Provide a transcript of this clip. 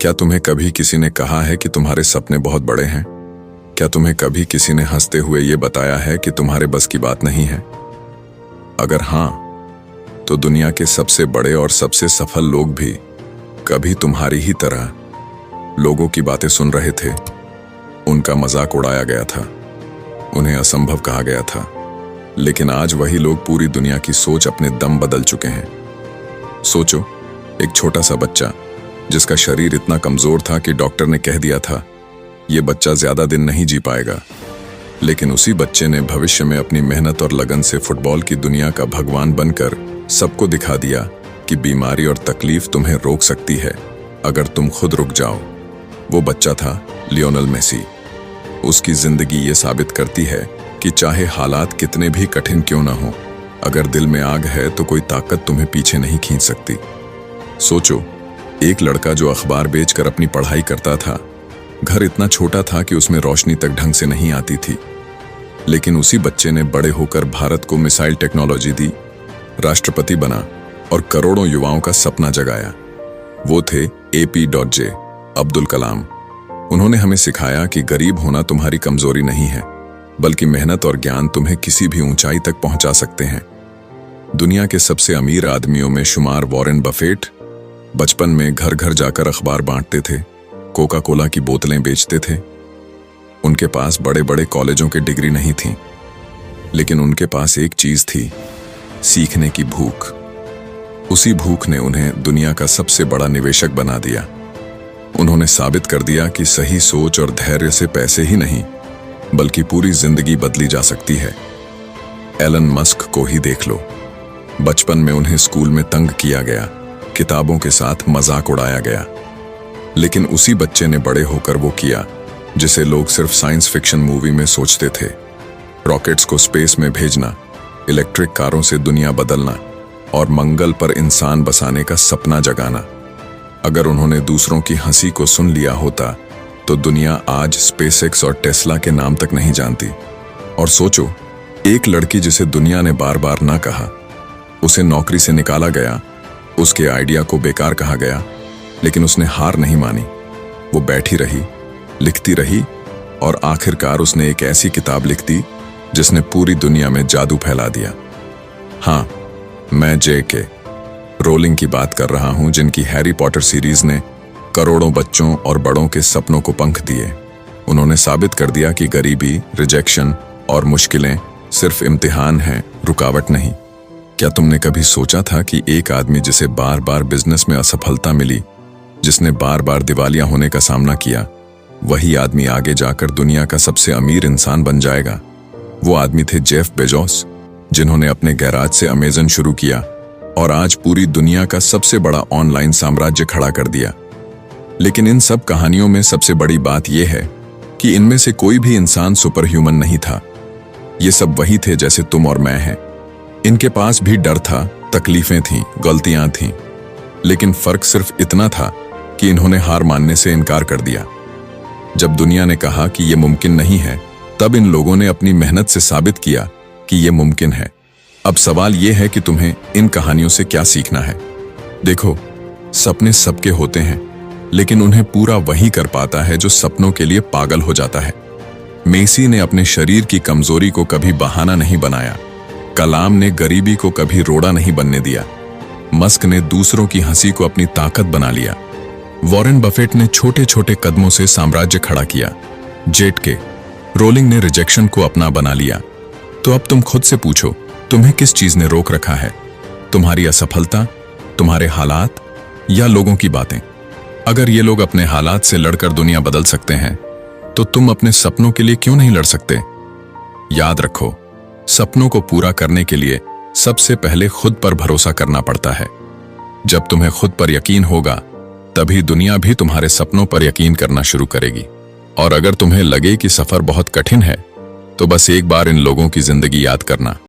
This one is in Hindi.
क्या तुम्हें कभी किसी ने कहा है कि तुम्हारे सपने बहुत बड़े हैं? क्या तुम्हें कभी किसी ने हंसते हुए ये बताया है कि तुम्हारे बस की बात नहीं है? अगर हाँ, तो दुनिया के सबसे बड़े और सबसे सफल लोग भी कभी तुम्हारी ही तरह लोगों की बातें सुन रहे थे। उनका मजाक उड़ाया गया था, उन्हें असंभव कहा गया था, लेकिन आज वही लोग पूरी दुनिया की सोच अपने दम बदल चुके हैं। सोचो, एक छोटा सा बच्चा जिसका शरीर इतना कमजोर था कि डॉक्टर ने कह दिया था ये बच्चा ज्यादा दिन नहीं जी पाएगा, लेकिन उसी बच्चे ने भविष्य में अपनी मेहनत और लगन से फुटबॉल की दुनिया का भगवान बनकर सबको दिखा दिया कि बीमारी और तकलीफ तुम्हें रोक सकती है अगर तुम खुद रुक जाओ। वो बच्चा था लियोनेल मेसी। उसकी जिंदगी ये साबित करती है कि चाहे हालात कितने भी कठिन क्यों ना हो, अगर दिल में आग है तो कोई ताकत तुम्हें पीछे नहीं खींच सकती। सोचो, एक लड़का जो अखबार बेचकर अपनी पढ़ाई करता था, घर इतना छोटा था कि उसमें रोशनी तक ढंग से नहीं आती थी, लेकिन उसी बच्चे ने बड़े होकर भारत को मिसाइल टेक्नोलॉजी दी, राष्ट्रपति बना और करोड़ों युवाओं का सपना जगाया। वो थे APJ अब्दुल कलाम। उन्होंने हमें सिखाया कि गरीब होना तुम्हारी कमजोरी नहीं है, बल्कि मेहनत और ज्ञान तुम्हें किसी भी ऊंचाई तक पहुंचा सकते हैं। दुनिया के सबसे अमीर आदमियों में शुमार वॉरेन बफेट बचपन में घर घर जाकर अखबार बांटते थे, कोका कोला की बोतलें बेचते थे। उनके पास बड़े बड़े कॉलेजों की डिग्री नहीं थी, लेकिन उनके पास एक चीज थी, सीखने की भूख। उसी भूख ने उन्हें दुनिया का सबसे बड़ा निवेशक बना दिया। उन्होंने साबित कर दिया कि सही सोच और धैर्य से पैसे ही नहीं, बल्कि पूरी जिंदगी बदली जा सकती है। एलन मस्क को ही देख लो। बचपन में उन्हें स्कूल में तंग किया गया, किताबों के साथ मजाक उड़ाया गया, लेकिन उसी बच्चे ने बड़े होकर वो किया जिसे लोग सिर्फ साइंस फिक्शन मूवी में सोचते थे। रॉकेट्स को स्पेस में भेजना, इलेक्ट्रिक कारों से दुनिया बदलना और मंगल पर इंसान बसाने का सपना जगाना। अगर उन्होंने दूसरों की हंसी को सुन लिया होता तो दुनिया आज स्पेसएक्स और टेस्ला के नाम तक नहीं जानती। और सोचो, एक लड़की जिसे दुनिया ने बार बार ना कहा, उसे नौकरी से निकाला गया, उसके आइडिया को बेकार कहा गया, लेकिन उसने हार नहीं मानी। वो बैठी रही, लिखती रही और आखिरकार उसने एक ऐसी किताब लिख दी जिसने पूरी दुनिया में जादू फैला दिया। हाँ, मैं JK रोलिंग की बात कर रहा हूं, जिनकी हैरी पॉटर सीरीज ने करोड़ों बच्चों और बड़ों के सपनों को पंख दिए। उन्होंने साबित कर दिया कि गरीबी, रिजेक्शन और मुश्किलें सिर्फ इम्तिहान हैं, रुकावट नहीं। क्या तुमने कभी सोचा था कि एक आदमी जिसे बार बार बिजनेस में असफलता मिली, जिसने बार बार दिवालिया होने का सामना किया, वही आदमी आगे जाकर दुनिया का सबसे अमीर इंसान बन जाएगा? वो आदमी थे जेफ बेजोस, जिन्होंने अपने गैराज से अमेज़न शुरू किया और आज पूरी दुनिया का सबसे बड़ा ऑनलाइन साम्राज्य खड़ा कर दिया। लेकिन इन सब कहानियों में सबसे बड़ी बात यह है कि इनमें से कोई भी इंसान सुपर ह्यूमन नहीं था। ये सब वही थे जैसे तुम और मैं हैं। इनके पास भी डर था, तकलीफें थीं, गलतियां थीं, लेकिन फर्क सिर्फ इतना था कि इन्होंने हार मानने से इनकार कर दिया। जब दुनिया ने कहा कि यह मुमकिन नहीं है, तब इन लोगों ने अपनी मेहनत से साबित किया कि यह मुमकिन है। अब सवाल यह है कि तुम्हें इन कहानियों से क्या सीखना है। देखो, सपने सबके होते हैं, लेकिन उन्हें पूरा वही कर पाता है जो सपनों के लिए पागल हो जाता है। मेसी ने अपने शरीर की कमजोरी को कभी बहाना नहीं बनाया। कलाम ने गरीबी को कभी रोड़ा नहीं बनने दिया। मस्क ने दूसरों की हंसी को अपनी ताकत बना लिया। वॉरेन बफेट ने छोटे छोटे कदमों से साम्राज्य खड़ा किया। JK रोलिंग ने रिजेक्शन को अपना बना लिया। तो अब तुम खुद से पूछो, तुम्हें किस चीज ने रोक रखा है? तुम्हारी असफलता, तुम्हारे हालात या लोगों की बातें? अगर ये लोग अपने हालात से लड़कर दुनिया बदल सकते हैं, तो तुम अपने सपनों के लिए क्यों नहीं लड़ सकते? याद रखो, सपनों को पूरा करने के लिए सबसे पहले खुद पर भरोसा करना पड़ता है। जब तुम्हें खुद पर यकीन होगा, तभी दुनिया भी तुम्हारे सपनों पर यकीन करना शुरू करेगी। और अगर तुम्हें लगे कि सफर बहुत कठिन है, तो बस एक बार इन लोगों की जिंदगी याद करना।